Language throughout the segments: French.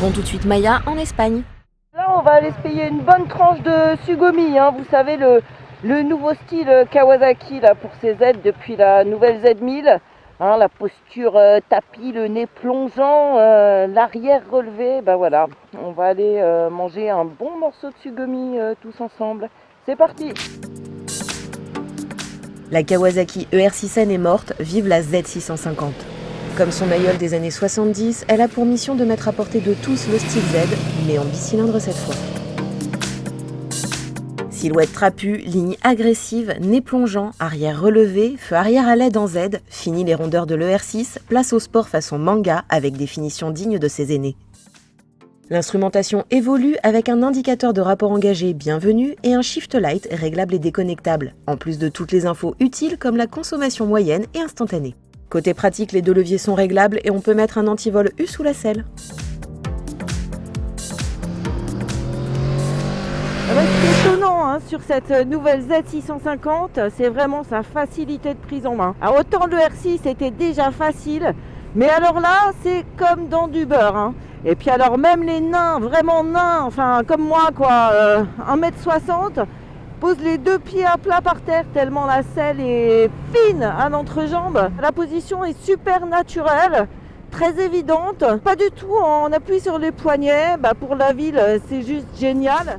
Retrouvons tout de suite Maya en Espagne. Là, on va aller se payer une bonne tranche de Tsugomi, hein. Vous savez, le nouveau style Kawasaki là, pour ses aides depuis la nouvelle Z1000. Hein, la posture tapis, le nez plongeant, l'arrière relevé. Ben voilà, on va aller manger un bon morceau de Tsugomi tous ensemble. C'est parti! La Kawasaki ER6N est morte, vive la Z650. Comme son aïeul des années 70, elle a pour mission de mettre à portée de tous le style Z, mais en bicylindre cette fois. Silhouette trapue, ligne agressive, nez plongeant, arrière relevé, feu arrière à LED en Z, fini les rondeurs de l'ER6, place au sport façon manga avec des finitions dignes de ses aînés. L'instrumentation évolue avec un indicateur de rapport engagé bienvenu et un shift light réglable et déconnectable, en plus de toutes les infos utiles comme la consommation moyenne et instantanée. Côté pratique, les deux leviers sont réglables et on peut mettre un antivol U sous la selle. Ce qui est étonnant hein, sur cette nouvelle Z650, c'est vraiment sa facilité de prise en main. Alors, autant le R6 était déjà facile, mais alors là, c'est comme dans du beurre. Hein. Et puis alors même les nains, vraiment nains, enfin comme moi quoi, 1m60, posent les deux pieds à plat par terre tellement la selle est fine à l'entrejambe. La position est super naturelle. Très évidente, pas du tout en appui sur les poignets, pour la ville c'est juste génial.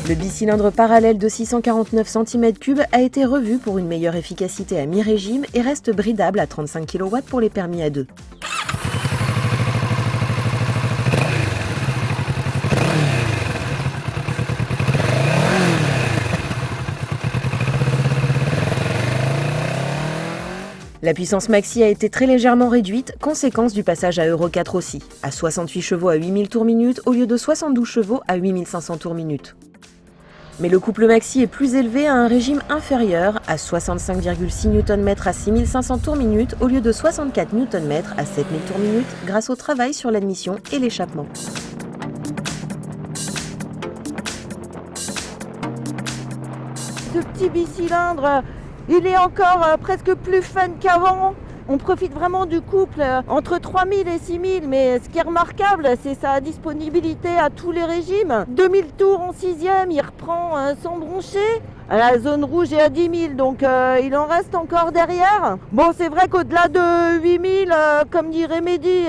Le bicylindre parallèle de 649 cm3 a été revu pour une meilleure efficacité à mi-régime et reste bridable à 35 kW pour les permis à deux. La puissance maxi a été très légèrement réduite, conséquence du passage à Euro 4 aussi, à 68 chevaux à 8000 tours minute au lieu de 72 chevaux à 8500 tours minute. Mais le couple maxi est plus élevé à un régime inférieur, à 65,6 Nm à 6500 tours minute au lieu de 64 Nm à 7000 tours minute grâce au travail sur l'admission et l'échappement. Ce petit bicylindre, il est encore presque plus fun qu'avant. On profite vraiment du couple entre 3000 et 6000, mais ce qui est remarquable, c'est sa disponibilité à tous les régimes. 2000 tours en 6e, il reprend sans broncher. La zone rouge est à 10 000, donc il en reste encore derrière. Bon, c'est vrai qu'au-delà de 8000, comme dirait Mehdi,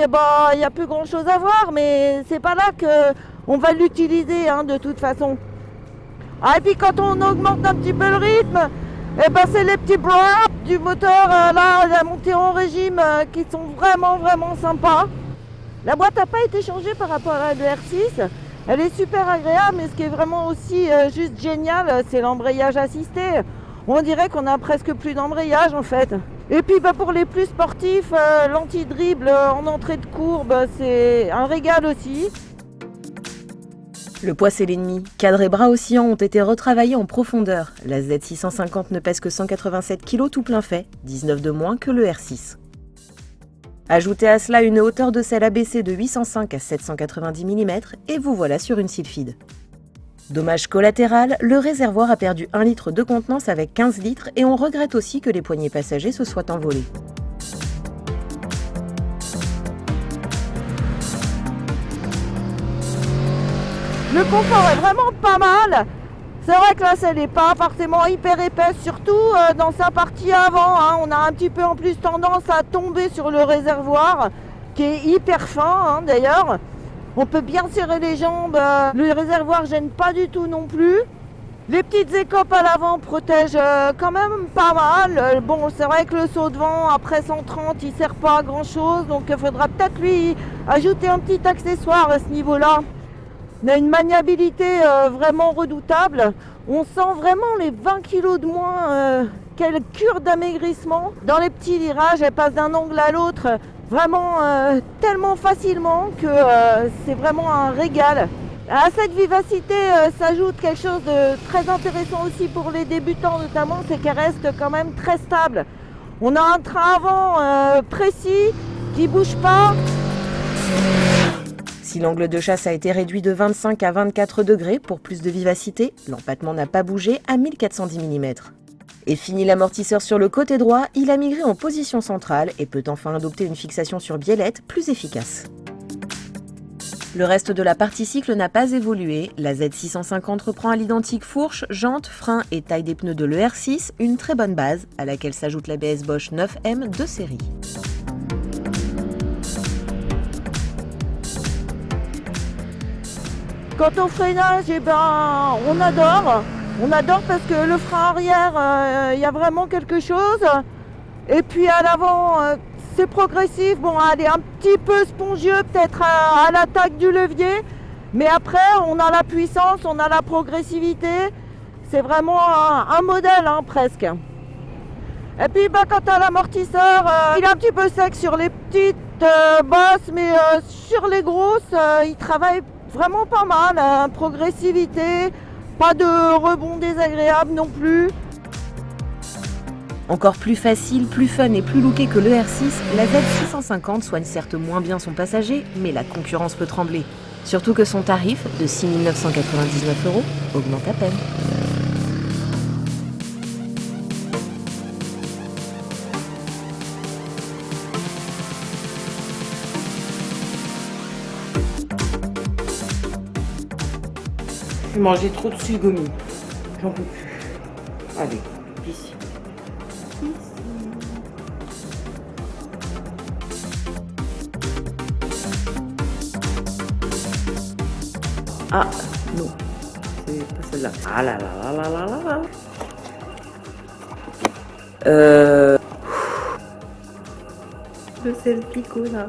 il n'y a plus grand-chose à voir, mais c'est pas là qu'on va l'utiliser hein, de toute façon. Ah, et puis quand on augmente un petit peu le rythme, c'est les petits bras du moteur, là, la montée en régime qui sont vraiment sympas. La boîte n'a pas été changée par rapport à la R6. Elle est super agréable, mais ce qui est vraiment aussi juste génial, c'est l'embrayage assisté. On dirait qu'on a presque plus d'embrayage en fait. Et puis pour les plus sportifs, l'anti-dribble en entrée de courbe, c'est un régal aussi. Le poids c'est l'ennemi. Cadre et bras oscillants ont été retravaillés en profondeur. La Z650 ne pèse que 187 kg tout plein fait, 19 de moins que le R6. Ajoutez à cela une hauteur de selle abaissée de 805 à 790 mm et vous voilà sur une sylphide. Dommage collatéral, le réservoir a perdu 1 litre de contenance avec 15 litres et on regrette aussi que les poignées passagers se soient envolées. Le confort est vraiment pas mal. C'est vrai que la selle n'est pas forcément hyper épaisse, surtout dans sa partie avant. Hein. On a un petit peu en plus tendance à tomber sur le réservoir, qui est hyper fin d'ailleurs. On peut bien serrer les jambes, le réservoir gêne pas du tout non plus. Les petites écopes à l'avant protègent quand même pas mal. Bon, c'est vrai que le saut de vent après 130, il sert pas à grand chose, donc il faudra peut-être lui ajouter un petit accessoire à ce niveau-là. On a une maniabilité vraiment redoutable. On sent vraiment les 20 kg de moins. Quelle cure d'amaigrissement. Dans les petits virages, elle passe d'un angle à l'autre vraiment tellement facilement que c'est vraiment un régal. À cette vivacité s'ajoute quelque chose de très intéressant aussi pour les débutants notamment, c'est qu'elle reste quand même très stable. On a un train avant précis qui ne bouge pas. Si l'angle de chasse a été réduit de 25 à 24 degrés pour plus de vivacité, l'empattement n'a pas bougé à 1410 mm. Et fini l'amortisseur sur le côté droit, il a migré en position centrale et peut enfin adopter une fixation sur biellette plus efficace. Le reste de la partie cycle n'a pas évolué. La Z650 reprend à l'identique fourche, jantes, freins et taille des pneus de l'ER6, une très bonne base, à laquelle s'ajoute l'ABS Bosch 9M de série. Quant au freinage, eh ben, on adore. On adore parce que le frein arrière, il y a vraiment quelque chose. Et puis à l'avant, c'est progressif. Bon, elle est un petit peu spongieux peut-être à l'attaque du levier. Mais après, on a la puissance, on a la progressivité. C'est vraiment un modèle, hein, presque. Et puis quant à l'amortisseur, il est un petit peu sec sur les petites bosses, mais sur les grosses, il travaille vraiment pas mal. Progressivité, pas de rebond désagréable non plus. Encore plus facile, plus fun et plus looké que l'ER6, la Z650 soigne certes moins bien son passager, mais la concurrence peut trembler. Surtout que son tarif, de 6 999 €, augmente à peine. J'ai mangé trop de sugami. J'en peux plus. Allez, ici. Ah, non. C'est pas celle-là. Ah là là là là là là là. Le sel picot là.